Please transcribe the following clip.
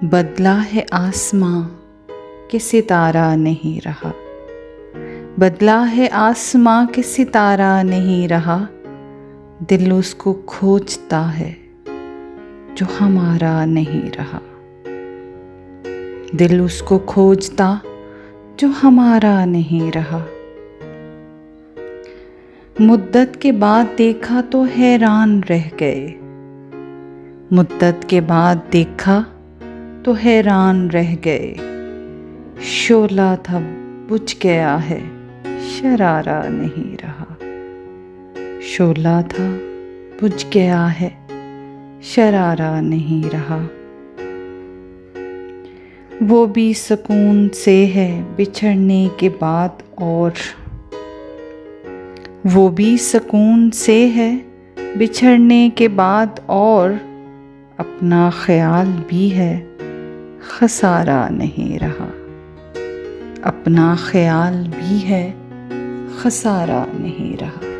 बदला है आसमां कि सितारा नहीं रहा। बदला है आसमां कि सितारा नहीं रहा। दिल उसको खोजता है जो हमारा नहीं रहा। दिल उसको खोजता जो हमारा नहीं रहा। मुद्दत के बाद देखा तो हैरान रह गए। मुद्दत के बाद देखा तो हैरान रह गए। शोला था बुझ गया है, शरारा नहीं रहा। शोला था बुझ गया है, शरारा नहीं रहा। वो भी सुकून से है बिछड़ने के बाद और वो भी सुकून से है बिछड़ने के बाद और अपना ख्याल भी है, खसारा नहीं रहा। अपना ख्याल भी है, खसारा नहीं रहा।